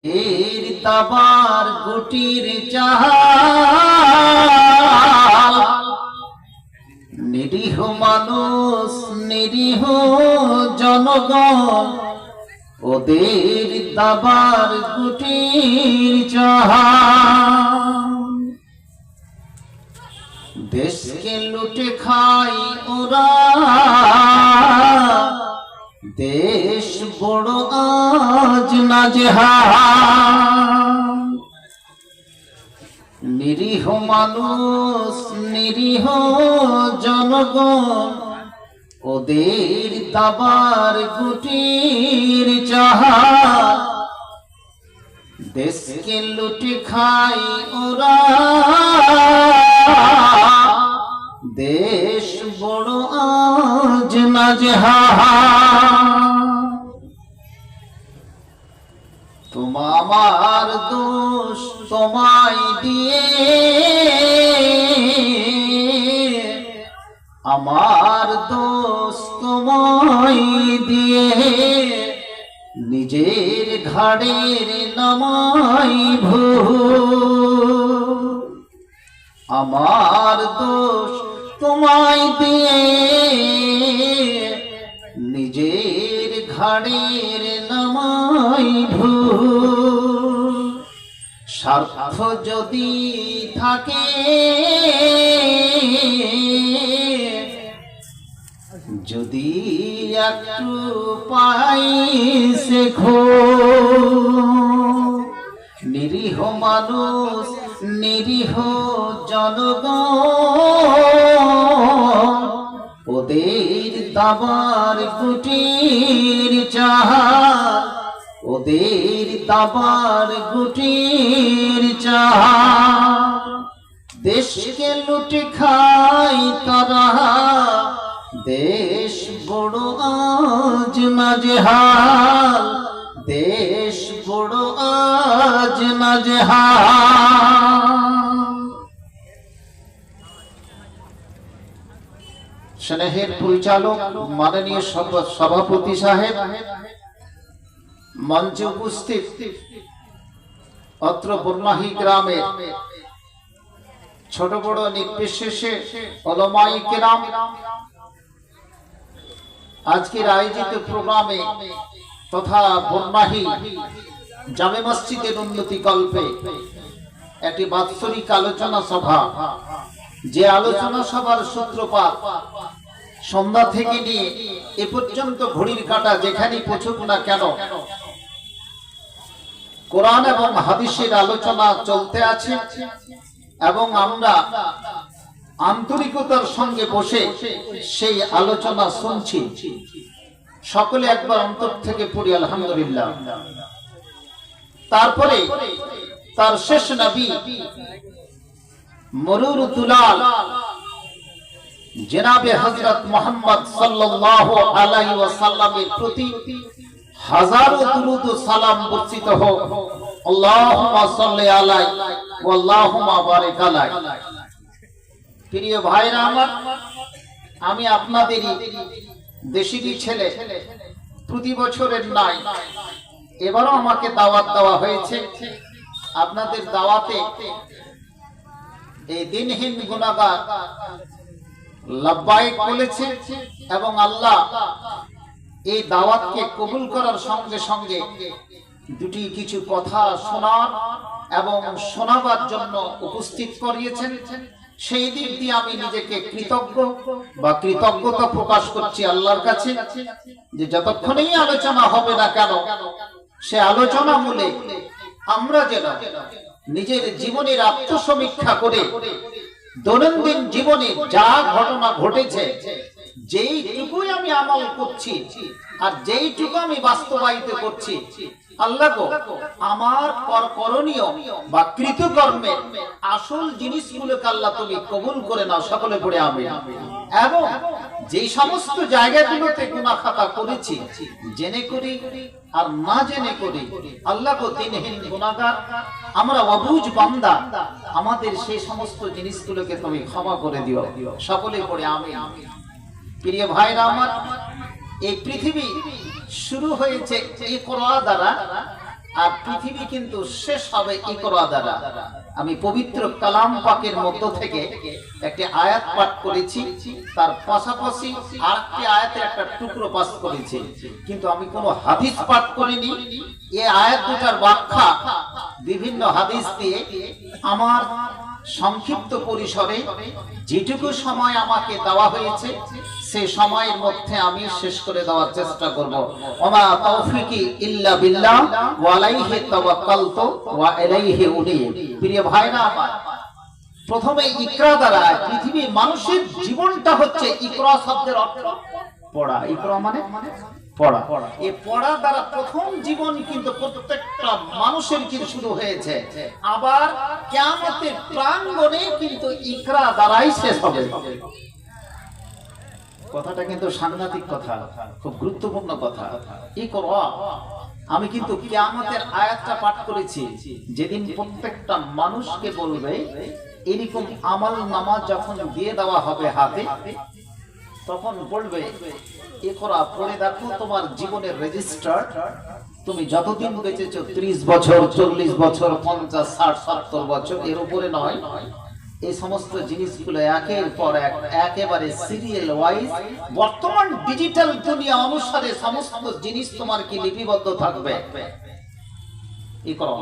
এর দাবার গুটির চাহা নিরীহ মানুষ নিরীহ জনগণ ওদের দাবার গুটির চাহা দেশকে লুটে খায় ওরা দেশ বড় আজ নাজেহাল নিরীহ মানুষ নিরীহ জনগণ ওদের দাবার গুটির চাহা দেশকে লুটে খায় ওরা দেশ বড় আজ নাজেহাল তোমার দোষ তোমায় দিয়ে আমার দোষ তোমায় দিয়ে নিজের ঘাড়ের নামাই ভুল আমার দোষ তোমায় দিয়ে নিজের ঘাড়ের নামাই ভুল স্বার্থ যদি থাকে যদি একটু পাই শেখো নিরীহ মানুষ নিরীহ জনগণ ওদের দাবার গুটির চাহা ওদের দাবার গুটির চাহা দেশকে লুটে খায় তারা দেশ বড় আজ নাজেহাল দেশ বড় আজ নাজেহাল স্নেহের পরিচালক মাননীয় সভাপতি সাহেব মঞ্চে উপস্থিত অত্র বর্মাহী গ্রামের ছোট বড় নির্বিশেষে ওলামায়ে কেরাম আজকের আয়োজিত প্রোগ্রামে তথা বর্মাহী জামে মসজিদের উন্নতি কল্পে একটি বাৎসরিক আলোচনা সভা যে আলোচনা সভার সূত্রপাত সন্ধ্যা থেকে নিয়ে এ পর্যন্ত ঘড়ির কাঁটা যেখানেই পৌঁছুক না কেন কোরআন এবং হাদিসের আলোচনা চলতে আছে এবং আমরা আন্তরিকতার সঙ্গে বসে সেই আলোচনা শুনছি সকলে একবার অন্তর থেকে পড়ি আলহামদুলিল্লাহ তারপরে তার শেষ নবী মরুর দুলাল জনাবে হযরত মুহাম্মদ সাল্লাল্লাহু আলাইহি ওয়াসাল্লামের প্রতি হাজারো দুরূদ ও সালাম বর্ষিত হোক আল্লাহুম্মা সাল্লি আলাইহি ওয়া আল্লাহুম্মা বারিক আলাইহি প্রিয় ভাইরা আমার আমি আপনাদেরই দেশিরই ছেলে প্রতি বছরের নাই এবারও আমাকে দাওয়াত দেওয়া হয়েছে আপনাদের দাওয়াতে এই দিনহীন গুনাহগার লাব্বাইক বলেছে এবং আল্লাহ এই দাওয়াতকে কবুল করার সঙ্গে সঙ্গে দুটি কিছু কথা শোনার এবং শোনাবার জন্য উপস্থিত করিয়েছেন সেই দিক দিয়ে আমি নিজেকে কৃতজ্ঞ বা কৃতজ্ঞতা প্রকাশ করছি আল্লাহর কাছে যে যতক্ষণই আলোচনা হবে না কেন সে আলোচনা মূলে আমরা যেন নিজের জীবনের আত্মসমীক্ষা করে দৈনন্দিন জীবনে যা ঘটনা ঘটেছে যেইটুকুই আমি আমল করছি আর যেইটুকু আমি বাস্তবায়িত করছি আল্লাহ গো আমার করণীয় বা কৃতকর্মের আসল জিনিসগুলোকে আল্লাহ তুমি কবুল করে নাও সকলে পড়ে আমিন এবং যেই সমস্ত জায়গাগুলোতে গুনাহ খাতা করেছি জেনে করি আর না জেনে করি আল্লাহ গো দিনহীন গুনাহগার আমরা অবুঝ বান্দা আমাদের সেই সমস্ত জিনিসগুলোকে তুমি ক্ষমা করে দিও সকলে পড়ে আমিন প্রিয় ভাইরা আমার এই পৃথিবী শুরু হয়েছে এই কোরআন দ্বারা আর পৃথিবী কিন্তু শেষ হবে ইকরা দ্বারা। আমি পবিত্র কালাম পাকের মধ্য থেকে একটি আয়াত পাঠ করেছি, তার পাশাপাশি আরেকটি আয়াতের একটা টুকরো পাঠ করেছি, কিন্তু আমি কোনো হাদিস পাঠ করিনি। এই আয়াত দুটার ব্যাখ্যা বিভিন্ন হাদিস দিয়ে আমার সংক্ষিপ্ত পরিসরে যেটুকু সময় আমাকে দেওয়া হয়েছে সেই সময়ের মধ্যে আমি শেষ করে দেওয়ার চেষ্টা করব। ওমা তাওফিকি ইল্লা বিল্লাহ ওয়া আলাইহি তাওয়াক্কালতু ওয়া ইলাইহি উনীব। প্রিয় ভাইরা আমার, প্রথমে ইকরা দ্বারা পৃথিবীর মানুষের জীবনটা হচ্ছে, ইকরা শব্দের অর্থ পড়া, ইকরা মানে পড়া। এই পড়া দ্বারা প্রথম জীবন কিন্তু প্রত্যেকটা মানুষের কিন্তু শুরু হয়েছে, আবার কিয়ামতের প্রাঙ্গণে কিন্তু ইকরা দ্বারাই শেষ হবে। কথাটা কিন্তু সাংঘাতিক কথা, খুব গুরুত্বপূর্ণ কথা। ইকরা, আমি কিন্তু কিয়ামতের আয়াতটা পাঠ করেছি, যেদিন প্রত্যেকটা মানুষকে বলবে এরকম আমল নামা যখন দিয়ে দেওয়া হবে হাতে, তখন বলবে ইকরা পড়ে দেখো তোমার জীবনের রেজিস্টার। তুমি যতদিন বেঁচেছো, 30 বছর, 40 বছর, 50, 60, 70 বছর, এর উপরে নয়, এই সমস্ত জিনিসগুলো একের পর এক একেবারে সিরিয়াল ওয়াইজ বর্তমান ডিজিটাল দুনিয়া অনুসারে সমস্ত জিনিস তোমার কি লিপিবদ্ধ থাকবে। ইকরা,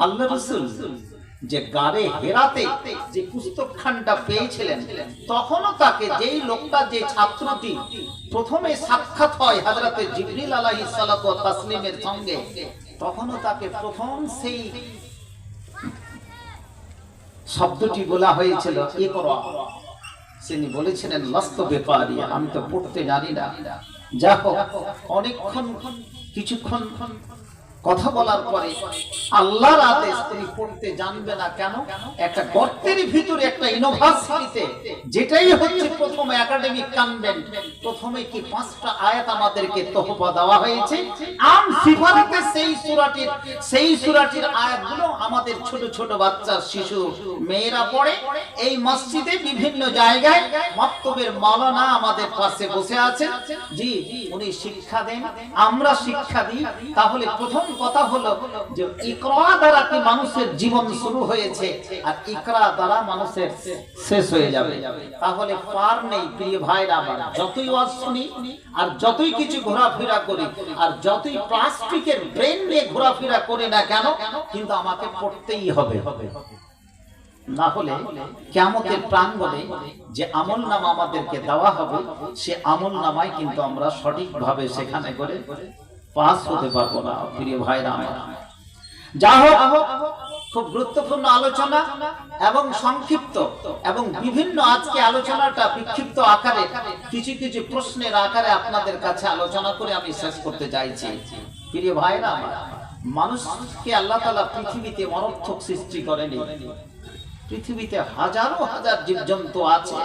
আল্লাহ রাসূল যে গারে হেরাতে যে পুস্তকখানটা পেয়েছিলেন, তখনও তাকে যেই লোকটা, যে ছাত্রটি প্রথমে সাক্ষাৎ হয় হযরতে জিবরিল আলাইহিস সালাতু ওয়াত তাসলিমের সঙ্গে, তখনও তাকে প্রথম সেই শব্দটি বলা হয়েছিল ইকরা। তিনি বলেছিলেন লাস্তু বিকারি, আমি তো পড়তে জানি না। যা হোক, অনেকক্ষণ কিছুক্ষণ কথা বলার পরে আল্লাহর আদেশ, তিনি পড়তে জানবে না কেন? একটা গর্তের ভিতরে একটা ইউনিভার্সিটিতে, যেটাই হচ্ছে প্রথম একাডেমিক কনভেন্ট, প্রথমে কি 5টা আয়াত আমাদেরকে তোহফা দেওয়া হয়েছে। আম সিফাতে সেই সূরাটির আয়াতগুলো আমাদের ছোট ছোট বাচ্চা, শিশু, মেয়েরা পড়ে। এই মসজিদে বিভিন্ন জায়গায় মাকতবের মাওলানা আমাদের পাশে বসে আছেন, জি, উনি শিক্ষা দেন, আমরা শিক্ষা দিই। তাহলে প্রথম কথা হলো যে ইকরা দ্বারা কি মানুষের জীবন শুরু হয়েছে, আর ইকরা দ্বারা মানুষের শেষ হয়ে যাবে। তাহলে পার নেই। প্রিয় ভাইরা আমার, যতই ওয়াজ শুনি, আর যতই কিছু ঘোরাফেরা করি, আর যতই প্লাস্টিকের ব্রেন নিয়ে ঘোরাফেরা করি না কেন, কিন্তু আমাকে পড়তেই হবে। না হলে কিয়ামতের প্রাঙ্গণে যে আমলনামা আমাদেরকে দেওয়া হবে, সে আমলনামায় কিন্তু আমরা সঠিকভাবে সেখানে করে পাস হতে পারবো না। প্রিয় ভাইরা আমার, যা হোক, খুব গুরুত্বপূর্ণ আলোচনা এবং সংক্ষিপ্ত এবং বিভিন্ন, আজকে আলোচনাটা বিক্ষিপ্ত আকারে কিছু কিছু প্রশ্নের আকারে আপনাদের কাছে আলোচনা করে আমি শেষ করতে চাইছি। প্রিয় ভাইরা আমার, মানুষকে আল্লাহ তাআলা পৃথিবীতে অনর্থক সৃষ্টি করেনি। পৃথিবীতে হাজারো হাজার জীবজন্তু আছে।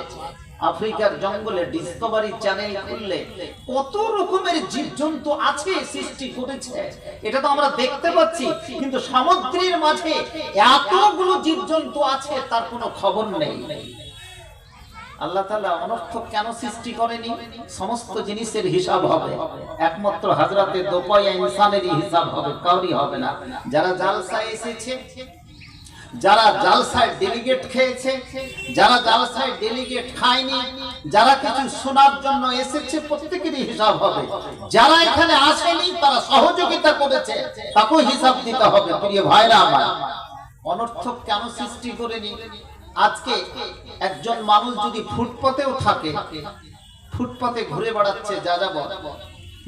আফ্রিকার জঙ্গলে ডিসকভারি চ্যানেল খুললে কত রকমের জীবজন্তু আছে, সৃষ্টি করেছে, এটা তো আমরা দেখতে পাচ্ছি। কিন্তু সমুদ্রের মাঝে এতগুলো জীবজন্তু আছে, তার কোনো খবর নেই। আল্লাহ তাআলা অনর্থক কেন সৃষ্টি করেনি? সমস্ত জিনিসের হিসাব হবে, একমাত্র হযরতে দোপায়া ইনসানেরই হিসাব হবে, কাউরি হবে না। যারা জালসায় এসেছে, যারা জালসায় ডেলিগেট খেয়েছে, যারা জালসায় ডেলিগেট খায়নি, যারা কিছু শোনার জন্য এসেছে, প্রত্যেকেরই হিসাব হবে। যারা এখানে আসেনি, তারা সহযোগিতা করেছে, তাকেও হিসাব দিতে হবে। প্রিয় ভাইরা আমার, অনর্থক কেন সৃষ্টি করেনি? আজকে একজন মানুষ যদি ফুটপাতেও থাকে, ফুটপাতে ঘুরে বেড়াচ্ছে যাযাবর,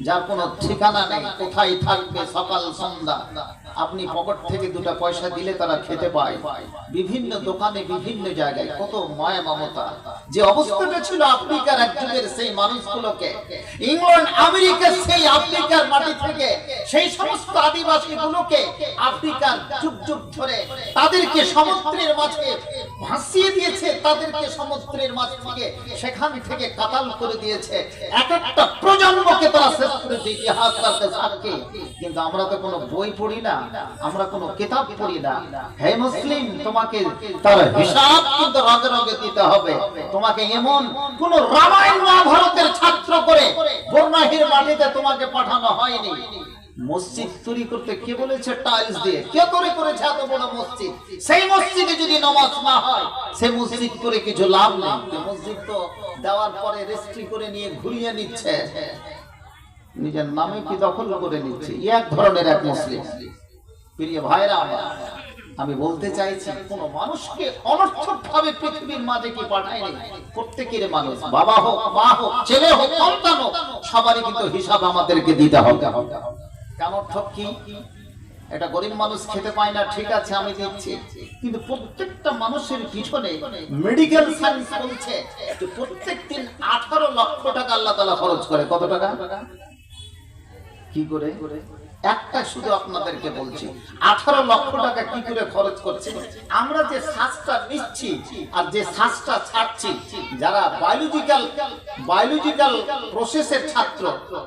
যার কোনো ঠিকানা নেই, কোথায় থাকবে সকাল সন্ধ্যা, আপনি পকেট থেকে 2টা পয়সা দিলে তারা খেতে পায়। বিভিন্ন দোকানে, বিভিন্ন জায়গায় কত মায়া মমতা। যে অবস্থাটা ছিল আফ্রিকার এক যুগের, সেই মানুষগুলোকে ইংল্যান্ড, আমেরিকা, সেই আফ্রিকার মাটি থেকে সেই সমস্ত আদিবাসীগুলোকে আফ্রিকার যুগ যুগ ধরে তাদেরকে সমুদ্রের মাঝে ভাসিয়ে দিয়েছে, তাদেরকে সমুদ্রের মাঝ থেকে সেখান থেকে কাতাল করে দিয়েছে। এক একটা প্রজন্মকে তারা শেষ করেছে, ইতিহাস তাদের সাক্ষী। কিন্তু আমরা তো কোনো বই পড়ি না, আমরা কোনো কিতাব পড়ি না। হে মুসলিম, তোমাকে তার হিসাব কিন্তু রগে রগে দিতে হবে। তোমাকে এমন কোন রামায়ণ মহাভারতের ছাত্র করে বর্ণাহীর মাটিতে তোমাকে পাঠানো হয়নি। মসজিদ তৈরি করতে কে বলেছে টাইলস দিয়ে? কে তৈরি করেছে এত বড় মসজিদ? সেই মসজিদে যদি নামাজ না হয় সেই মসজিদ করে কিছু লাভ নেই। মসজিদ তো দেওয়ার পরে রেজিস্ট্রি করে নিয়ে ঘুরিয়ে নিচ্ছে, নিজের নামে কি দখল করে নিচ্ছে। এক ধরনের এক মুসলিম। প্রিয় ভাইরা, আমি বলতে চাইছি কোন মানুষকে অনর্থক ভাবে পৃথিবীর মাঝে কি পাঠায়নি। প্রত্যেকের মানুষ, বাবা হোক, মা হোক, ছেলে হোক, সন্তান হোক, সবারই কিন্তু হিসাব আমাদেরকে দিতে হবে। কেন অর্থক কি? এটা গরিব মানুষ খেতে পায় না, ঠিক আছে আমি দিচ্ছি, কিন্তু প্রত্যেকটা মানুষের পিছনে মেডিকেল সায়েন্স বলছে যে প্রত্যেক দিন 18 লক্ষ টাকা আল্লাহ তাআলা খরচ করে। কত টাকা? কি করে? একটা শুধু আপনাদেরকে বলছি, 18 লক্ষ টাকা কি করে খরচ করছে। আমরা যে শ্বাসটা নিচ্ছি আর যে শ্বাসটা ছাড়ছি, যারা বায়োলজিক্যাল প্রসেসের ছাত্র,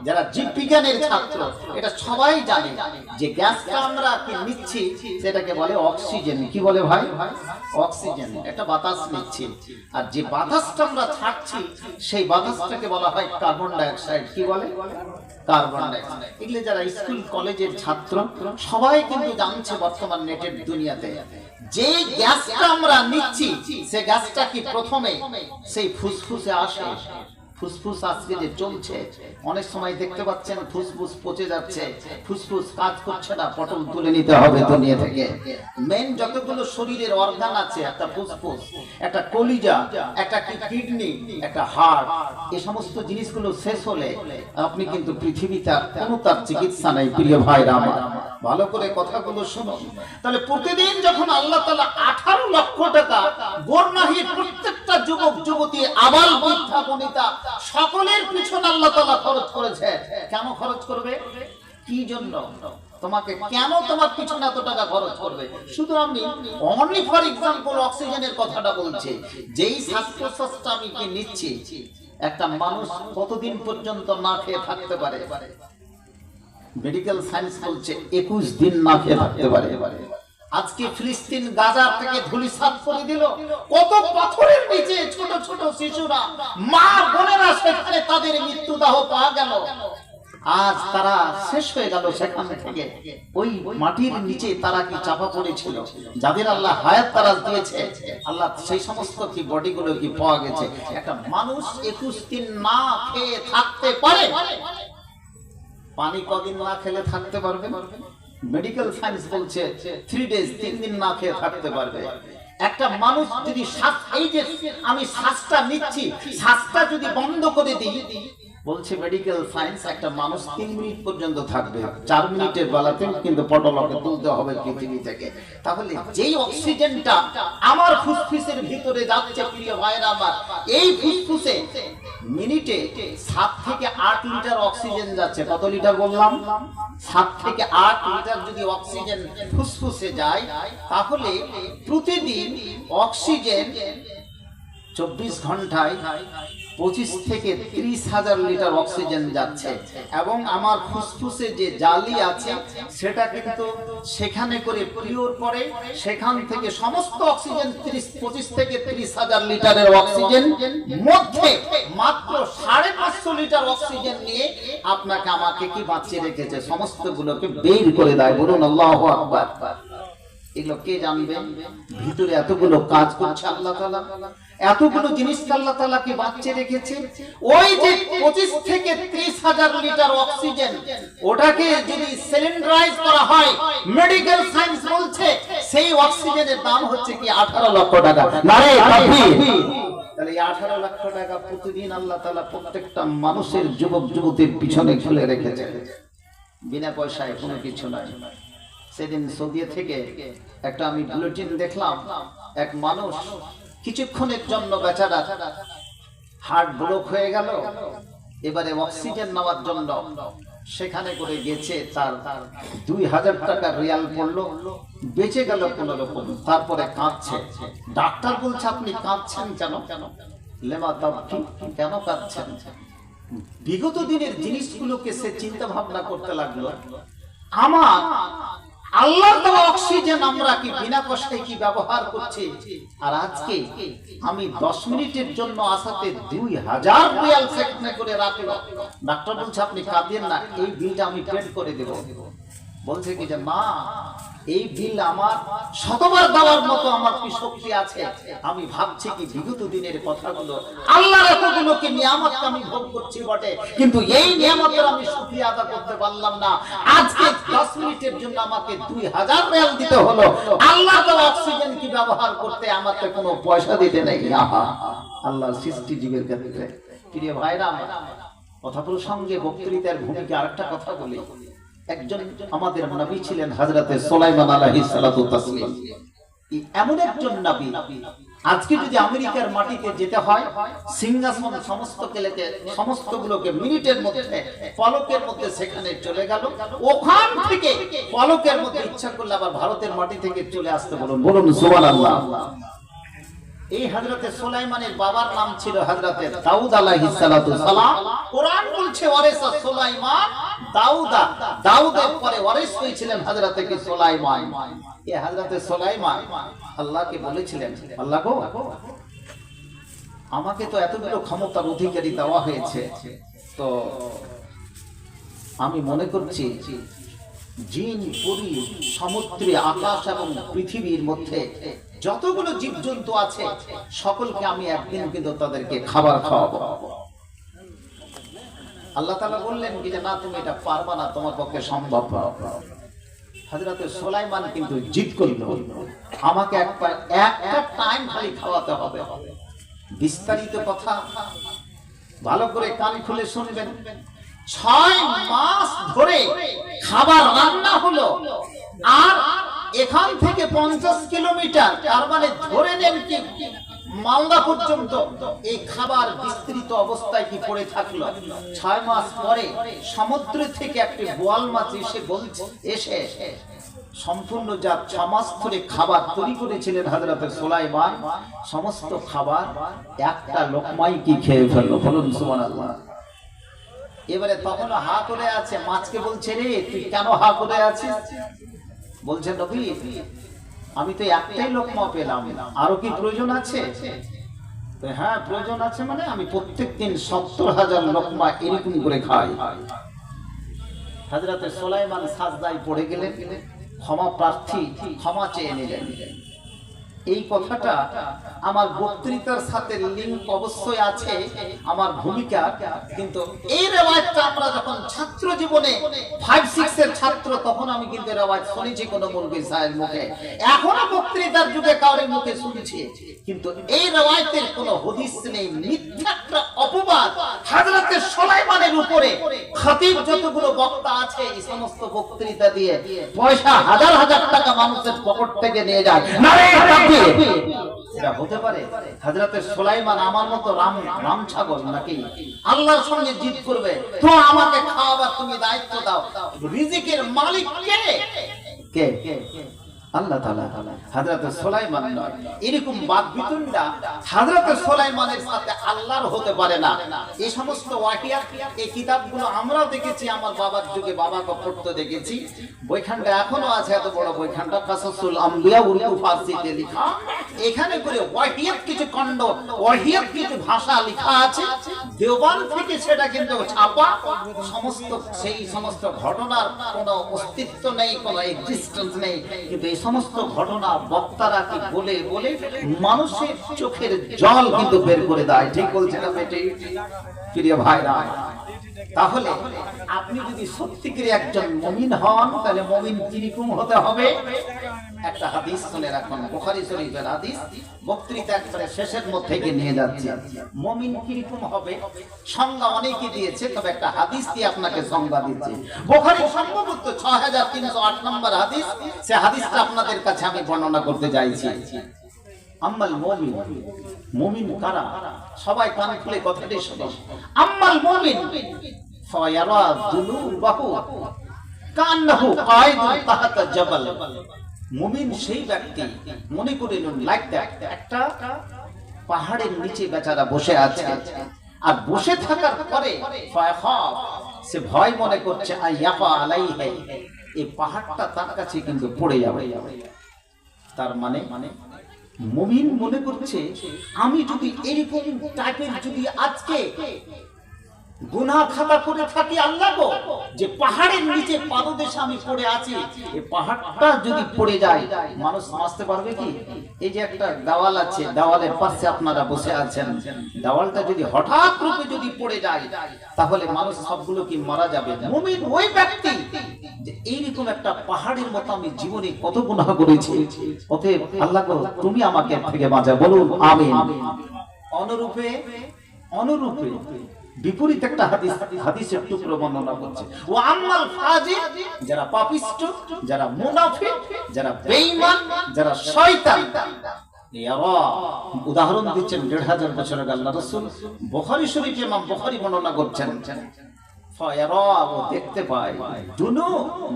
যারা জীববিজ্ঞানের ছাত্র, এটা সবাই জানে যে গ্যাসটা আমরা কি নিচ্ছি সেটাকে বলে অক্সিজেন। কি বলে ভাই? অক্সিজেন। এটা বাতাস নিচ্ছি, আর যে বাতাসটা আমরা ছাড়ছি সেই বাতাসটাকে বলা হয় কার্বন ডাই অক্সাইড। কি বলে? Carbon die oxide. এগুলো যারা স্কুল কলেজের ছাত্র সবাই কিন্তু জানছে বর্তমান নেটের দুনিয়াতে, যে গ্যাসটা আমরা নিচ্ছি সে গ্যাসটা কি প্রথমে সেই ফুসফুসে আসে। ফুসফুস আজকে যে চলছে, অনেক সময় দেখতে পাচ্ছেন ফুসফুস পচে যাচ্ছে, ফুসফুস কাজ করছে না, পটল তুলে নিতে হবে দুনিয়া থেকে। মেন যতগুলো শরীরের অর্গান আছে, একটা ফুসফুস, একটা কলিজা, একটা কিডনি, একটা হার্ট, এই সমস্ত জিনিসগুলো শেষ হলে আপনি কিন্তু পৃথিবীতে কোনো তার চিকিৎসা নাই। প্রিয় ভাইরা আমার, ভালো করে কথাগুলো শুনুন। তাহলে প্রতিদিন যখন আল্লাহ তাআলা 18 লক্ষ টাকা বর্ণাহীন প্রত্যেকটা যুবক যুবতী, আবাল বৃদ্ধা বনিতা সকলের পিছনে আল্লাহ তাআলা খরচ করেছে। কেন খরচ করবে? কি জন্য? তোমাকে কেন তোমার পিছনে এত টাকা খরচ করবে? শুধু আমি অনলি ফর এক্সাম্পল অক্সিজেনের কথাটা বলছি। যেই শ্বাস প্রশ্বাসটা আমি কি নিচ্ছি, একটা মানুষ কতদিন পর্যন্ত না খেয়ে থাকতে পারে? মেডিকেল সায়েন্স বলছে 21 দিন না খেয়ে থাকতে পারে। আজকে ফিলিস্তিন গাজার থেকে ধুলিসাৎ করে দিল। কত পাথরের নিচে ছোট ছোট শিশুরা, মা বোনেরা, সেখানে তাদের মৃত্যুদাহ পাওয়া গেল। আজ তারা শেষ হয়ে গেল সেখান থেকে। ওই মাটির নিচে তারা কি চাপা পড়েছিল? যাদের আল্লাহ হায়াত তারা দিয়েছে, আল্লাহ সেই সমস্ত কি বডিগুলো কি পাওয়া গেছে। একটা মানুষ 21 দিন না খেয়ে থাকতে পারে। পানি কদিন না খেলে থাকতে পারবে? মেডিকেল সায়েন্স বলছে 3 ডেজ, 3 দিন না খেয়ে থাকতে পারবে। একটা মানুষ যদি শ্বাস, এই যে আমি শ্বাসটা নিচ্ছি, শ্বাসটা যদি বন্ধ করে দিই, বলছে মেডিকেল সায়েন্স একটা মানুষ 3 মিনিট পর্যন্ত থাকবে। 4 মিনিটের বেলাতে কিন্তু পটলকে তুলতে হবে পৃথিবী থেকে। তাহলে যেই অক্সিজেনটা আমার ফুসফুসের ভিতরে যাচ্ছে, প্রিয় ভাইরা আমার, এই ফুসফুসে মিনিটে 7 থেকে 8 লিটার অক্সিজেন যাচ্ছে। কত লিটার বললাম? 7 থেকে 8 লিটার যদি অক্সিজেন ফুসফুসে যায়, তাহলে প্রতিদিন অক্সিজেন 24 ঘন্টায় 25 থেকে 30,000 লিটার অক্সিজেন যাচ্ছে। এবং আমার ফুসফুসে যে জালি আছে সেটা কিন্তু সেখানে করে পিওর করে, সেখান থেকে সমস্ত অক্সিজেন 25 থেকে 30,000 লিটারের অক্সিজেন মধ্যে মাত্র 550 লিটার অক্সিজেন নিয়ে আপনাকে আমাকে কি বাঁচিয়ে রেখেছে, সমস্তগুলোকে বের করে দেয়। বলুন আল্লাহু আকবার। এগুলো কে জানবে? ভিতরে এতগুলো কাজ করছে আল্লাহ তাআলা, এতগুলো জিনিস আল্লাহ তাআলা কি বাঁচিয়ে রেখেছে। ওই যে 25 থেকে 30,000 লিটার অক্সিজেন, ওটাকে যদি সিলিন্ডারাইজ করা হয়, মেডিকেল সায়েন্স বলছে সেই অক্সিজেনের দাম হচ্ছে কি 18 লক্ষ টাকা। নারে তাকবীর। তাহলে 18 লক্ষ টাকা প্রতিদিন আল্লাহ তাআলা প্রত্যেকটা মানুষের, যুবক যুবতীর পিছনে ঝুলে রেখেছে, বিনা পয়সায়, কোনো কিছু নাই। সেদিন সৌদি থেকে একটা আমি বুলেটিন দেখলাম, এক মানুষ কিছুক্ষণের জন্য বেচারা হার্ট ব্লক হয়ে গেল, এবারে অক্সিজেন নেওয়ার জন্য সেখানে করে গেছে, তার 2000 টাকা রিয়াল পড়লো, বেঁচে গেল কোন রকম। তারপরে কাঁদছে। ডাক্তার বলছে আপনি কাঁদছেন কেন? লেমা তাবকি, কেন কাঁদছেন? বিগত দিনের জিনিসগুলোকে সে চিন্তা ভাবনা করতে লাগলো। আমার আল্লাহর দেওয়া অক্সিজেন আমরা কি বিনা কষ্টে কি ব্যবহার করছি? আর আজকে আমি 10 মিনিটের জন্য আসাতে 2000 রিয়াল সেখানে করে রাখলো। ডাক্তার বলছে আপনি কাঁদিয়েন না, এই বিলটা আমি পেড করে দেব। বলছে কি যে মা, এই বিল আমার শতবার দেওয়ার মতো আমার কি শক্তি আছে? আমি ভাবছি কি বিগত দিনের কথাগুলো, আল্লাহর এতগুলো কি নিয়ামত আমি ভোগ করছি বটে, কিন্তু এই নিয়ামতের আমি শুকরিয়া আদা করতে পারলাম না। আজকে 10 মিনিটের জন্য আমাকে 2000 রিয়াল দিতে হলো। আল্লাহর দেওয়া অক্সিজেন কি ব্যবহার করতে আমাকে কোনো পয়সা দিতে নেই। আহা, আল্লাহর সৃষ্টি জীবের ক্ষেত্রে। প্রিয় ভাইরা, কথা প্রসঙ্গে বক্তৃতার ভূমিকা আরেকটা কথা বলি। একজন আমাদের নবী ছিলেন হযরতে সুলাইমান আলাইহিস সালাতু তাসলিম। এমন একজন নবী, আজকে যদি আমেরিকার মাটিতে যেতে হয়, সিংহাসন সমস্তগুলোকে মিনিটের মধ্যে, পলকের মধ্যে সেখানে চলে গেল। ওখান থেকে পলকের মধ্যে ইচ্ছা করলে আবার ভারতের মাটি থেকে চলে আসতে বলুন সুবহানাল্লাহ। এই হযরতে সুলাইমানের বাবার নাম ছিল হযরতে দাউদ আলাইহিস সালাতু সালাম। কোরআন বলছে ওয়ারিসা সুলাইমান দাউদা, দাউদের পরে ওয়ারিস হয়েছিলেন হযরতে কি সুলাইমান। এই হযরতে সুলাইমান আল্লাহকে বলেছিলেন, আল্লাহ গো, আমাকে তো এতগুলো ক্ষমতার অধিকারী দেওয়া হয়েছে, তো আমি মনে করছি জিন, পরী, সমুদ্রে, আকাশ এবং পৃথিবীর মধ্যে যতগুলো জীবজন্তু আছে সকলকে আমি একদিন কিন্তু তাদেরকে খাবার খাওয়াবো। আল্লাহ তাআলা বললেন কি যে না, তুমি এটা পারবা না, তোমার পক্ষে সম্ভব না। হযরতে সুলাইমান কিন্তু জিদ করল, আমাকে একটা টাইম খালি খাওয়াতে হবে। বিস্তারিত কথা ভালো করে কান খুলে শুনবেন। 6 মাস ধরে খাবার রান্না হলো, আর এখান থেকে 50 কিলোমিটার, তার মানে ধরে নেন কি মালদা পর্যন্ত এই খাবার বিস্তৃত অবস্থায় কি পড়ে থাকলো। 6 মাস পরে সমুদ্র থেকে একটি বোয়াল মাছ এসে সম্পূর্ণ যা 6 মাস ধরে খাবার তৈরি করেছিলেন হযরতে সুলাইমান, সমস্ত খাবার একটা লোকমাই কি খেয়ে ফেললো। বলুন সুবহানাল্লাহ। এবারে তখন হা করে আছে, মাছকে বলছে রে তুই কেন হা করে আছিস? বলছে নবী, আমি তো একটাই লোকমা পেলাম, আরো কি প্রয়োজন আছে? হ্যাঁ প্রয়োজন আছে, মানে আমি প্রত্যেকদিন 70,000 লোকমা এরকম করে খাই। হযরতে সুলাইমান সাজদায় পড়ে গেলেন, ক্ষমা প্রার্থী, ক্ষমা চেয়ে নিলেন। এই কথাটা আমার বক্তৃতার সাথে লিংক অবশ্যই আছে আমার ভূমিকা, কিন্তু এই রেওয়ায়তটা আমরা যখন ছাত্র জীবনে 5-6 এর ছাত্র, তখন আমি কিন্তু রেওয়ায়ত শুনেছি কোন মৌলভী সাহেবের মুখে, এখনো বক্তৃতার যুগে কাউরের মুখে শুনছি, কিন্তু এই রেওয়ায়তের কোনো হাদিস নেই। মিথ্যা একটা অপবাদ হযরতে সুলাইমানের উপরে খতিব যতগুলো বক্তা আছে এই সমস্ত বক্তৃতা দিয়ে পয়সা হাজার হাজার টাকা মানুষের পকেট থেকে নিয়ে যায়। এটা হতে পারে? হযরতে সুলাইমান আমার মতো রাম ছাগল নাকি আল্লাহর সঙ্গে জিদ করবে, তো আমাকে খাওয়াবার তুমি দায়িত্ব দাও। রিজিকের মালিক কে? কে? আল্লাহ তাআলা। হযরতে সুলাইমান নয়। এরকম বাকবিতণ্ডা হযরতে সুলাইমানের সাথে আল্লাহর হতে পারে না। এই সমস্ত ওয়াকিয়াত, এই কিতাবগুলো আমরাও দেখেছি, আমার বাবার যুগে বাবাকে পড়তে দেখেছি। বইখানটা এখনো আছে, এত বড় বইখানটা, কাসাসুল আম্বিয়া উর্দু ফারসিতে লেখা। এখানে করে ওয়াহিয়াত কিছু খণ্ড, ওয়াহিয়াত কিছু ভাষা লেখা আছে। দেওবান থেকে সেটা কিন্তু ছাপা। সমস্ত সেই সমস্ত ঘটনার কোনো অস্তিত্ব নেই, কোনো এক্সিস্টেন্স নেই, কিন্তু এই সমস্ত ঘটনা বক্তারা কি বলে বলে মানুষের চোখের জল কিন্তু বের করে দেয়। ঠিক বলছে না বেটি? প্রিয় ভাইরা, তাহলে আপনি যদি সত্যিকারে একজন মুমিন হন, তাহলে মুমিন কিরকম হতে হবে? একটা হাদিস শুনে রাখুন, বুখারী শরীফের হাদিস, বক্তৃতা একবারে শেষের মধ্যে গিয়ে নিয়ে যাচ্ছি। মুমিন কিরকম হবে সংজ্ঞা অনেকে দিয়েছে, তবে একটা হাদিস দিয়ে আপনাকে সংজ্ঞা দিচ্ছি। বুখারী সম্ভবত 6308 নম্বর হাদিস, সে হাদিসটা আপনাদের কাছে আমি বর্ণনা করতে চাইছি। আম্মাল মুমিন, মুমিন কারা? সবাই কান খুলে কথাটি শুনো। আম্মাল মুমিন ফায়ারা যুনুবাহু কান্নাহু কায়দুন তাহতা জাবাল। মুমিন সেই ব্যক্তি, মনে করে নিন লাইক দ্যাট, একটা পাহাড়ের নিচে বেচারা বসে আছে, আর বসে থাকার পরে ফায়াখাফ, সে ভয় মনে করছে আইয়াফা আলাইহি, এই পাহাড়টা তার কাছে কিন্তু পড়ে যাবে। তার মানে মুমিন মনে করছে আমি যদি এরকম টাইপের যদি আজকে গুনাহ খাতা করে থাকি, আল্লাহ গো, যে পাহাড়ের নিচে পাদদেশে আমি পড়ে আছি, এই পাহাড়টা যদি পড়ে যায় মানুষ বাঁচতে পারবে কি? এই যে একটা দেওয়াল আছে, দেওয়ালের পাশে আপনারা বসে আছেন, দেওয়ালটা যদি হঠাৎ রূপে যদি পড়ে যায় তাহলে মানুষ সবগুলো কি মারা যাবে? মুমিন ওই ব্যক্তি যে এইরকম একটা পাহাড়ের মতো আমি জীবনে কত গুনাহ করেছি, অতএব আল্লাহ গো তুমি আমাকে থেকে বাঁচাও, বলুন আমিন। অনুরূপে বিপরীত একটা হাদিসের টুকরো বর্ণনা করছে, ও আম্মাল ফাজির, যারা পাপিষ্ট, যারা মুনাফিক, যারা বেঈমান, যারা শয়তান, ইয়ারা, উদাহরণ দিচ্ছেন ১৫০০ বছর আগে আল্লাহ রাসূল বুখারী শরীফে ইমাম বুখারী বর্ণনা করছেন, ফায়ারা, ও দেখতে পায়, দুনু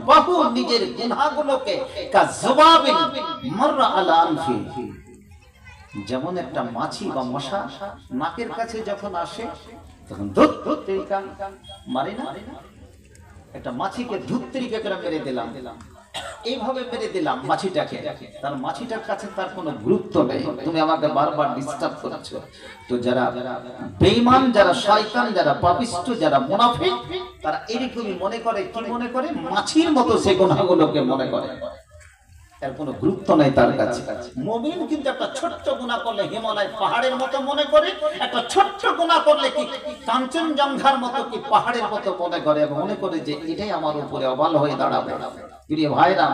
বাহু, নিজের গুনাহগুলোকে কাযবাবিন মাররা আলা আনফি, যেমন একটা মাছি বা মশা নাকের কাছে যখন আসে তখন ধুত্তরিকা মারি না, একটা মাছিকে ধুত্তরিকা করে মেরে দিলাম, এইভাবে মেরে দিলাম মাছিটাকে, তার মাছিটার কাছে তার কোনো গুরুত্ব নেই, তুমি আমাকে বারবার ডিস্টার্ব করছো। তো যারা বেঈমান, যারা শয়তান, যারা পাপিষ্ট, যারা মুনাফিক, তারা এরকমই মনে করে, কি মনে করে? মাছির মতো সে গুনাহগুলোকে মনে করে, এর কোনো গুরুত্ব নেই তার কাছে। মুমিন কিন্তু একটা ছোট্ট গুনাহ করলে হিমালয় পাহাড়ের মতো মনে করে, একটা ছোট্ট গুনাহ করলে কি কাঞ্চনজঙ্ঘার মতো, কি পাহাড়ের মতো মনে করে, এবং মনে করে যে এটাই আমার উপরে অবাল হয়ে দাঁড়াবে। প্রিয় ভাইরা,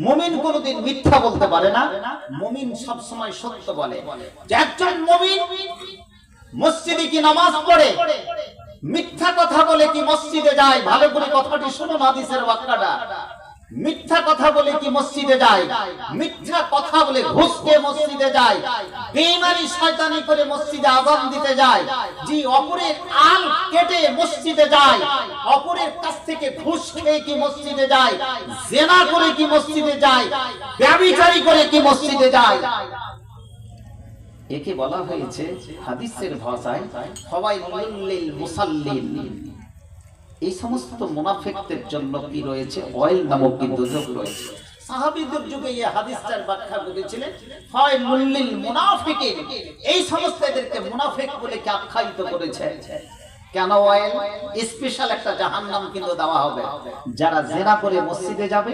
মুমিন কোনোদিন মিথ্যা বলতে পারে না, মুমিন সব সময় সত্য বলে। যে একজন মুমিন মসজিদে কি নামাজ পড়ে, মিথ্যা কথা বলে কি মসজিদে যায়? ভালো করে কথাটি শুনুন, হাদিসের বাক্যটা। মিথ্যা কথা বলে কি মসজিদে যায়? মিথ্যা কথা বলে ঘুষ খেয়ে মসজিদে যায়, বেঈমানি শয়তানি করে মসজিদে আযান দিতে যায়, যে অপরের আল কেটে মসজিদে যায়, অপরের কাছ থেকে ঘুষ খেয়ে কি মসজিদে যায়, জিনা করে কি মসজিদে যায়, ব্যভিচারী করে কি মসজিদে যায়, একে বলা হয়েছে হাদিসের ভাষায় ফাওয়াইলুল লিল মুসাল্লিন। এই সমস্ত মুনাফিকদের জন্য কি রয়েছে? অয়েল নামক কি দোজখ রয়েছে। সাহাবীদের যুগে এই হাদিসটার ব্যাখ্যা করেছিলেন ফাওয়াইলুল লিল মুনাফিকিন, এই সমস্ত এদেরকে মুনাফিক বলে কি আখ্যায়িত করেছে। কেন অয়েল? স্পেশাল একটা জাহান্নাম কিন্তু দেওয়া হবে। যারা জিনা করে মসজিদে যাবে,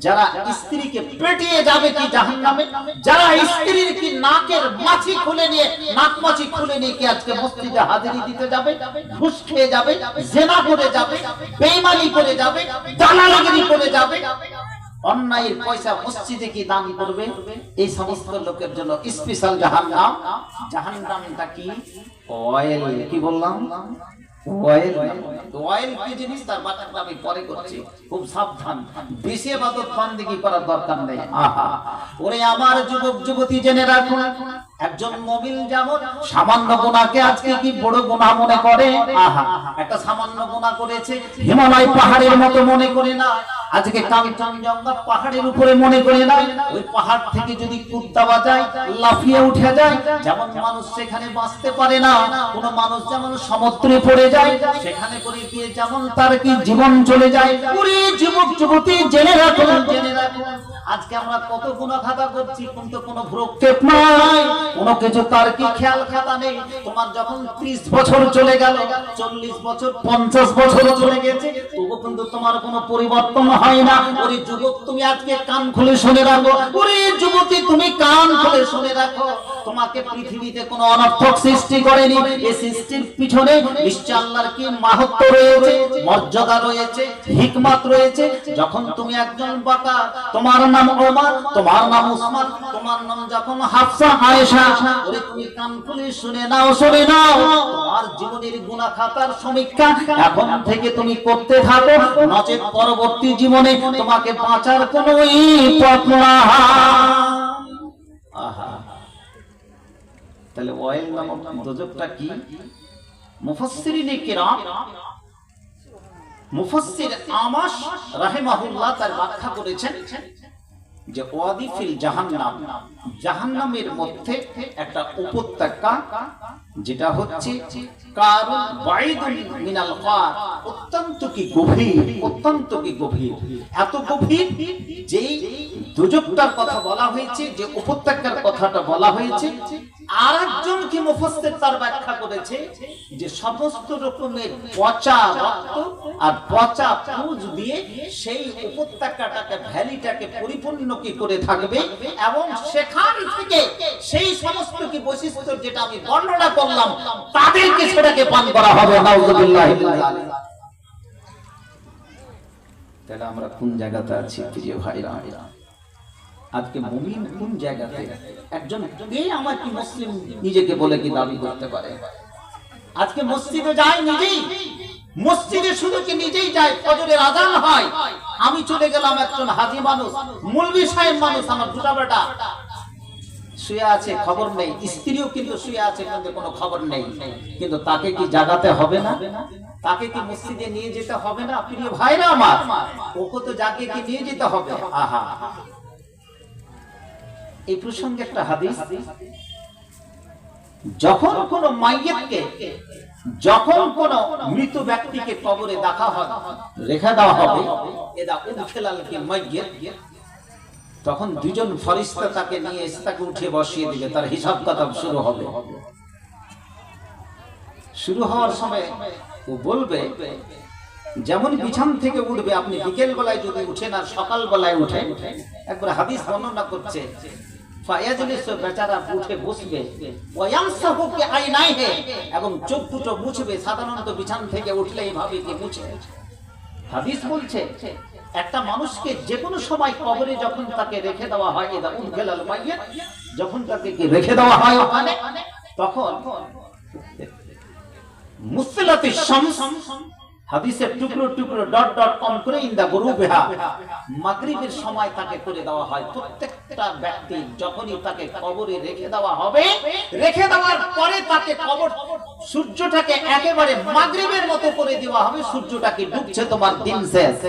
যারা স্ত্রীকে পেটিয়ে যাবে কি জাহান্নামে, যারা স্ত্রীর কি নাকের মাছি খুলে নিয়ে, নাক মাছি খুলে নিয়ে কি আজকে মসজিদে হাজিরি দিতে যাবে, ঘুষ খেয়ে যাবে, জিনা করে যাবে, বেঈমানি করে যাবে, দালালগিরি করে যাবে, অন্যায়ের পয়সা মসজিদে কি দান করবে, এই সমস্ত লোকের জন্য স্পেশাল জাহান্নাম। জাহান্নামটা কি? অয়েল। কি বললাম? অয়েল। অয়েল কি জিনিস তার ব্যাখ্যাটা আমি পরে করছি, খুব সাবধান, বেশি ইবাদত বান্দেগি করার দরকার নেই। আহা, ওরে আমার যুবক যুবতী জেনে রাখুন, একজন মুমিন যেমন সামান্য গুনাহকে আজকে কি বড় গুনাহ মনে করে। আহা, একটা সামান্য গুনাহ করেছে হিমালয় পাহাড়ের মতো মনে করে না, আজকে কাঞ্চনজঙ্ঘা পাহাড়ের উপরে মনে করে না, ওই পাহাড় থেকে যদি কুত্তা বাজায়, লাফিয়ে উঠে যায়, যেমন মানুষ সেখানে বাঁচতে পারে না, কোন মানুষ যেমন সমুদ্রে পড়ে যায়, সেখানে করে গিয়ে যেমন তার কি জীবন চলে যায়। ওরে যুবক যুবতী জেনে রাখুন, জেনে রাখুন, আজকে আমরা কত গুনাহ খাতা করছি, কিন্তু কোনো ভ্রুক্ষেপ নাই, কোনো কিছু তার কি খেয়াল খাতা নেই। তোমার যখন 30 বছর চলে গেল, 40 বছর, 50 বছর চলে গেছে, তবু কিন্তু তোমার কোনো পরিবর্তন হয় না। ওরে যুবক, তুমি আজকে কান খুলে শুনে রাখো, ওরে যুবতী তুমি কান খুলে শুনে রাখো, তোমাকে পৃথিবীতে কোনো অনর্থক সৃষ্টি করেনি। এই সৃষ্টির পিছনে নিশ্চয় আল্লাহর কি মাহাত্ম্য রয়েছে, মর্যাদা রয়েছে, হিকমত রয়েছে। যখন তুমি একজন বাকা, তোমার নাম ওমর, তোমার নাম উসমান, তোমার নাম যখন হাফসা, আয়েশা, ওরে তুমি কান খুলে শুনে নাও, শুনে নাও, তোমার জীবনের গুনাহ খাতার সমীক্ষা এখন থেকে তুমি করতে থাকো, নচেত পরবর্তী জীবনে তোমাকে বাঁচার কোনো পথ নাই। আহা, তাহলে অয়েল নামক দোজখটা কি? মুফাসসিরিনে কিরাম, মুফাসসির আমাশ রাহিমাহুল্লাহ তার ব্যাখ্যা করেছেন যে ওয়াদিফিল জাহান্নাম, জাহান্নামের মধ্যে একটা উপত্যকা, যেটা হচ্ছে কারুন বাইদুন মিনাল কার, অত্যন্ত কি গভীর, অত্যন্ত কি গভীর, এত গভীর যে দুজকটার কথা বলা হয়েছে, যে উপত্যকার কথাটা বলা হয়েছে। আর একজন কি মুফাসসির তার ব্যাখ্যা করেছে যে সমস্ত রকমের পচা রক্ত আর পচা পুঁজ দিয়ে সেই উপত্যকাটাকে, ভ্যালিটাকে পরিপূর্ণ কি করে থাকবে, এবং সেখান থেকে সেই সমস্ত কি বৈশিষ্ট্য যেটা আমি বর্ণনা করলাম তাদেরকে সেটাকে পান করা হবে। নাউযুবিল্লাহি। তাহলে আমরা কোন জায়গাতে আছি প্রিয় ভাইরা? আজকে মুমিন কোন জায়গাতে? একজন কে আমার কি মুসলিম নিজেকে বলে কি দাবি করতে পারে? আজকে মসজিদে যায় নিজেই, মসজিদে শুধু কি নিজেই যায়, ফজরের আযান হয়, আমি চলে গেলাম, একজন হাজী মানুষ, মুলবি সাহেব মানুষ, আমার দুটা বেটা শুয়ে আছে, খবর নেই, স্ত্রীও কিন্তু শুয়ে আছে, কিন্তু কোনো খবর নেই, কিন্তু তাকে কি জাগাতে হবে না? তাকে কি মসজিদে নিয়ে যেতে হবে না? প্রিয় ভাইরা আমার, ওকে তো জাগিয়ে কি নিয়ে যেতে হবে। আহা, এই প্রসঙ্গে একটা হাদিস, যখন কোন মাইয়িতকে, যখন কোন মৃত ব্যক্তিকে কবরে দেখা হয়, রেখে দেওয়া হবে, এদা উদখিলাল কি মাইয়িত, তখন দুজন ফেরেশতা তাকে নিয়ে এসে তাকে উঠিয়ে বসিয়ে দিবে, তার হিসাব কিতাব শুরু হবে। শুরু হওয়ার সময় ও বলবে, যেমন বিছান থেকে উঠবে, আপনি বিকেল বেলায় যদি উঠেন আর সকাল বেলায় উঠেন, একবার হাদিস বর্ণনা করছে, ফায়াজলিসু, বেচারা উঠে বসবে, ওয়ায়ামসাহু কি আইনাইহি, এবং চোখ দুটো মুছবে। সাধারণত বিছান থেকে উঠলে এইভাবে কি মুছে। হাদিস বলছে একটা মানুষকে যে কোনো সময় কবরে যখন তাকে রেখে দেওয়া হয়, এদা উদখিলাল মাইয়িত, যখন তাকে কি রেখে দেওয়া হয় ওখানে, তখন মুসলাতিশ শামস, হাদিসের টুকরো টুকরো ডট ডট কম করে ইন্দা গুরুবিহা, মাগরিবের সময় তাকে করে দেওয়া হয়। প্রত্যেকটা ব্যক্তি যখনই তাকে কবরে রেখে দেওয়া হবে, রেখে দেওয়ার পরে তাকে কবর, সূর্যটাকে একেবারে মাগরিবের মতো করে দেওয়া হবে, সূর্যটাকে ডুবছে, তোমার দিন শেষ,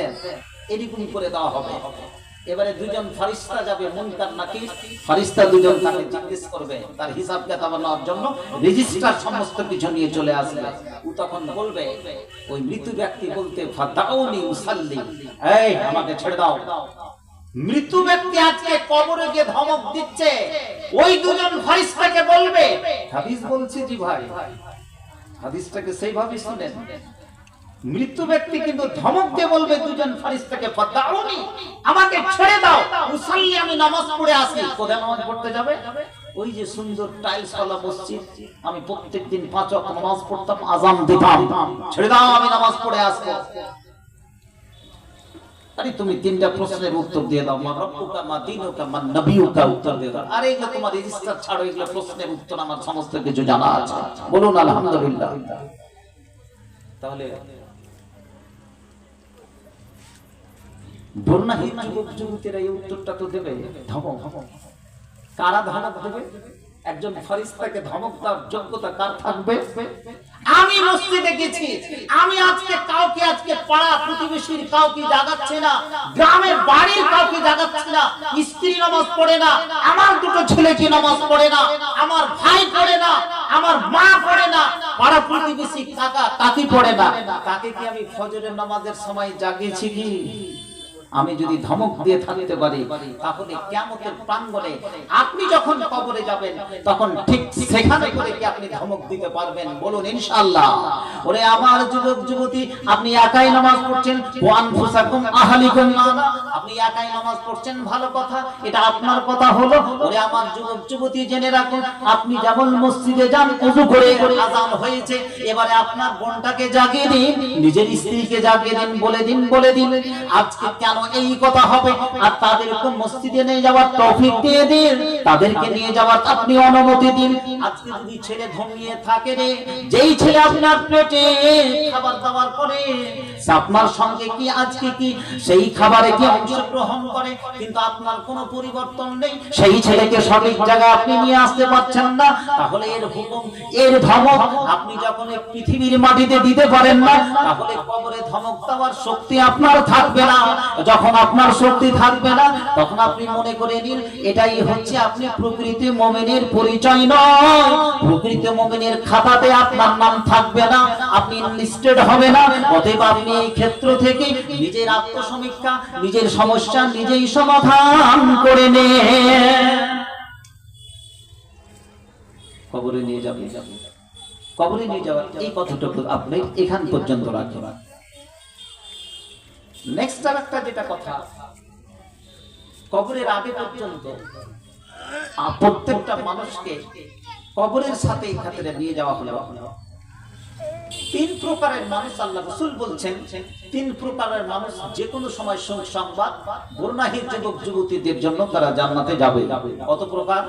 এরকম করে দেওয়া হবে। এবারে দুজন ফেরেশতা যাবে, মুনকার নাকির ফেরেশতা, দুজন তাকে জিজ্ঞেস করবে, তার হিসাব কিতাব নেওয়ার জন্য রেজিস্টার সমস্ত কিছু নিয়ে চলে আসবে। ও তখন বলবে, ওই মৃত ব্যক্তি বলতে, ফাদাউনি উসাল্লি, এই আমাকে ছেড়ে দাও। মৃত ব্যক্তি আজকে কবরে গিয়ে ধমক দিচ্ছে, ওই দুজন ফেরেশতাকে বলবে, হাদিস বলছে জি ভাই, হাদিসটাকে সেইভাবে শুনেন, মৃত্যু ব্যক্তি কিন্তু ধমক দিয়ে বলবে দুজন ফেরেশতাকে, ফাদাউনি, আমাকে ছেড়ে দাও, উসাল্লি, আমি নামাজ পড়ে আসি। কোথায় নামাজ পড়তে যাবে? ওই যে সুন্দর টাইলস ওয়ালা মসজিদ, আমি প্রত্যেকদিন 5 ওয়াক্ত নামাজ পড়তাম, আযান দিতাম, ছেড়ে দাও, আমি নামাজ পড়ে আসবো। আরে তুমি তিনটা প্রশ্নের উত্তর দিয়ে দাও, মা রব্বুকা, মা দীনুকা, মা নবিয়ুকা, উত্তর দিয়ে দাও। আরে এগুলো তোমার রেজিস্টার ছাড়ো, এগুলো প্রশ্নের উত্তর আমার সমস্ত কিছু জানা আছে, বলুন আলহামদুলিল্লাহ। তাহলে বর্ণাহীন যুবক যুবতীরা এই উত্তরটা তো দেবে, ধমক। কারা ধমক দেবে? একজন ফেরেশতাকে ধমক দেওয়ার যোগ্যতা কার থাকবে? আমি মসজিদে গেছি, আমি আজকে কাউকে, আজকে পাড়া প্রতিবেশীর কাউকে জাগাচ্ছি না, গ্রামের বাড়ির কাউকে জাগাচ্ছি না, স্ত্রী নামাজ পড়ে না, আমার দুটো ছেলে কি নামাজ পড়ে না, আমার ভাই পড়ে না, আমার মা পড়ে না, পাড়া প্রতিবেশী কাকা কাকি পড়ে না, তাকে কি আমি ফজরের নামাজের সময় জাগিয়েছি কি? আমি যদি ধমক দিয়ে থাকতে পারি, তাহলে কিয়ামতের প্রাঙ্গণে আপনি যখন কবরে যাবেন, তখন ঠিক সেখানে করে কি আপনি ধমক দিতে পারবেন? বলুন ইনশাআল্লাহ। ওরে আমার যুবক যুবতী, আপনি একাই নামাজ পড়ছেন, ওয়ান ফুসাকুম আহলিকুম নারা, আপনি একাই নামাজ পড়ছেন, ভালো কথা, এটা আপনার কথা হলো। ওরে আমার যুবক যুবতী, জেনে রাখুন, আপনি যেমন মসজিদে যান, ওযু করে আযান হয়েছে, এবারে আপনার বোনটাকে জাগিয়ে দিন, নিজের স্ত্রীকে জাগিয়ে দিন, বলে দিন আজকে কেন এই কথা হবে, আর তাদেরকে মসজিদে নিয়ে যাওয়ার তৌফিক দিয়ে দিন, তাদেরকে নিয়ে যাওয়ার আপনি অনুমতি দিন। আজকে যদি ছেলে ঘুমিয়ে থাকে রে, যেই ছেলে আপনার পেটে খাবার দাবার করে, আপনার সঙ্গে কি আজকে কি সেই খাবারে কি অংশগ্রহণ করে, কিন্তু আপনার কোনো পরিবর্তন নেই, সেই ছেলেকে সঠিক জায়গায় আপনি নিয়ে আসতে পারছেন না, তাহলে এর হুকুম, এর ধমক আপনি যখন পৃথিবীর মাটিতে দিতে পারেন না, তাহলে কবরে ধমক দেওয়ার শক্তি আপনার থাকবে না। যখন আপনার শক্তি থাকবে না, তখন আপনি মনে করে নিন এটাই হচ্ছে আপনার আপনি প্রকৃত মুমিনের পরিচয় নয়, প্রকৃত মুমিনের খাতাতে আপনার নাম থাকবে না, আপনি লিস্টেড হবে না। অতএব আপনি এই ক্ষেত্র থেকে নিজের আত্মসমীক্ষা, নিজের সমস্যা নিজেই সমাধান করে নেন। কবরে নিয়ে যাবে, কবরে নিয়ে যাওয়ার এই কথাটুকু আপনি এখান পর্যন্ত রাখবেন। নেক্সট আরেকটা যেটা কথা, কবরের আগে পর্যন্ত প্রত্যেকটা মানুষকে কবরের সাথে এই খাতিরে নিয়ে যাওয়া হলো। তিন প্রকারের মানুষ আল্লাহ রাসূল বলছেন, তিন প্রকারের মানুষ যে কোনো সময় সংবাদ গুনাহের যুবক যুবতীদের জন্য তারা জান্নাতে যাবে। কত প্রকার?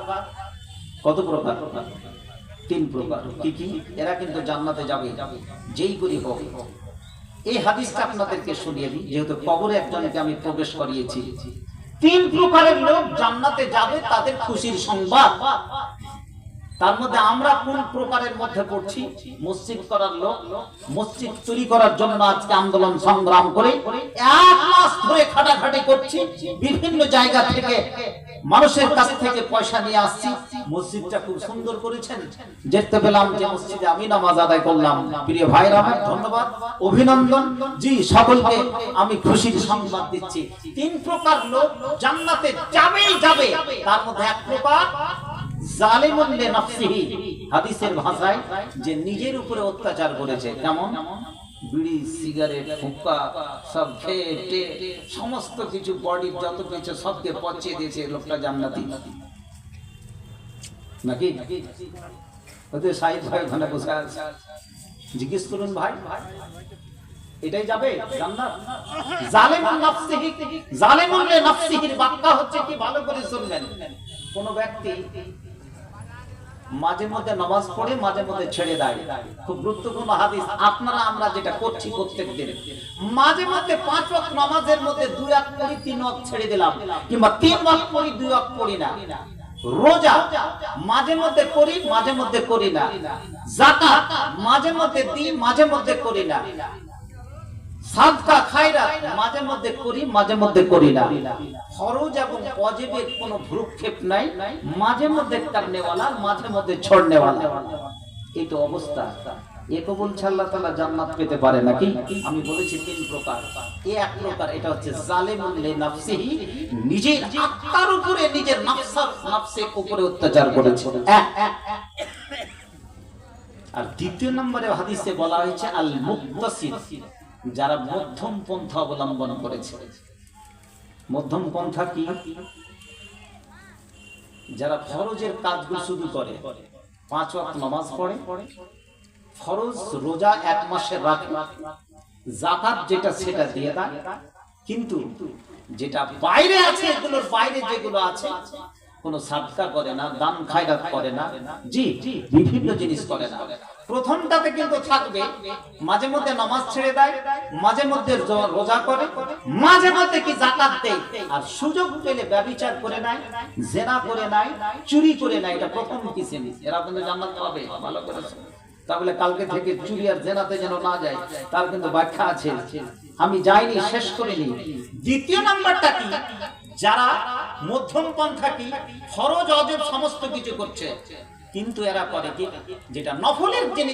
কত প্রকার? তিন প্রকার। কি কি? এরা কিন্তু জান্নাতে যাবে যেই গরিব হোক। এই হাদিসটা আপনাদেরকে শুনিয়ে দিই, যেহেতু কবরে একজনকে আমি প্রবেশ করিয়েছি। তিন প্রকারের লোক জান্নাতে যাবে, তাদের খুশির সংবাদ। তার মধ্যে আমরা কোন প্রকারের মধ্যে পড়ছি? মসজিদ করার লোক, মসজিদ তৈরি করার জন্য আজকে আন্দোলন সংগ্রাম করে 1 মাস ধরে খাটাখাটি করছি, বিভিন্ন জায়গা থেকে মানুষের কাছ থেকে পয়সা নিয়ে আসছি। মসজিদটা খুব সুন্দর করেছেন, দেখতে পেলাম যে মসজিদে আমি নামাজ আদায় করলাম। প্রিয় ভাইরা আমার ধন্যবাদ, অভিনন্দন। জি, সকলকে আমি খুশির সংবাদ দিচ্ছি। তিন প্রকার লোক জান্নাতে যাবেই যাবে। তার মধ্যে এক প্রকার জালিমুন লিনাফসিহি, হাদিসের ভাষায় যে নিজের উপরে অত্যাচার করেছে। কেমন? বিড়ি সিগারেট হুক্কা সব খেয়ে সমস্ত কিছু বডির যত কিছু সবকে পচিয়ে দিয়েছে, লোকটা জান্নাতি নাকি? ওদের সাইদ ভাই ওখানে বসে আছে, জিজ্ঞেস করুন ভাই এটাই যাবে জান্নাত? জালিমুন নাফসিহি, জালিমুন লিনাফসিহির ব্যাখ্যা হচ্ছে কি, ভালো করে শুনবেন। কোন ব্যক্তি মাঝে মধ্যে নামাজ পড়ে, মাঝে মধ্যে ছেড়ে দেয়, খুব গুরুত্বপূর্ণ হাদিস। আপনারা আমরা যেটা করছি প্রত্যেকদিন, মাঝে মধ্যে 5 ওয়াক্ত নামাজের মধ্যে 2 ওয়াক্ত পড়ি, 3 ওয়াক্ত ছেড়ে দিলাম, কিংবা 3 ওয়াক্ত পড়ি, 2 ওয়াক্ত পড়ি না। রোজা মাঝে মধ্যে করি, মাঝে মধ্যে করি না। যাকাত মাঝে মধ্যে দিই, মাঝে মধ্যে করি না। সাদকা খায়রাত মাঝে মধ্যে করি, মাঝে মধ্যে করি না। ফরজ এবং ওয়াজিবের কোনো ভ্রুক্ষেপ নাই, মাঝে মধ্যে করনেওয়ালা, মাঝে মধ্যে ছড়নেওয়ালা। এই তো অবস্থা। একে বলছে আল্লাহ তাআলা জান্নাত পেতে পারে নাকি? আমি বলেছি তিন প্রকার। এই এক প্রকার, এটা হচ্ছে জালিমুন লিনাফসিহি, নিজের আত্মার উপরে, নিজের নফসের উপরে অত্যাচার করেছে। আর দ্বিতীয় নম্বরে হাদিসে বলা হয়েছে আল মুক্তাসিদ, যারা মধ্যম পন্থা অবলম্বন করেছে। মধ্যম পন্থা কি? যারা ফরজের কাজগুলো শুধু করে, 5 ওয়াক্ত নামাজ পড়ে, ফরজ রোজা 1 মাসের রাখে, যাকাত যেটা সেটা দিয়ে দেয়, কিন্তু যেটা বাইরে আছে, এগুলোর বাইরে যেগুলো আছে, কোন সাদকা করে না, দান খায়রাত করে না, জি বিভিন্ন জিনিস করে না। প্রথমটাতে কিন্তু থাকবে মাঝে মধ্যে নামাজ ছেড়ে দেয়, মাঝে মধ্যে রোজা করে, মাঝে মধ্যে কি যাকাত দেয়, আর সুযোগ পেলে ব্যভিচার করে নেয়, জেনা করে নেয়, চুরি করে নেয়। এটা প্রথম কিসিম। এরা কিন্তু জান্নাত পাবে। ভালো করে তাহলে কালকে থেকে চুরি আর জেনাতে যেন না যায়, তার কিন্তু ব্যাখ্যা আছে, আমি যাইনি, শেষ করিনি। দ্বিতীয় নাম্বারটা কি? যারা মধ্যম পন্থা, কি ফরজ অজেব সমস্ত কিছু করছে, কিন্তু এরা করে কি, যেটা নফলের জিনিস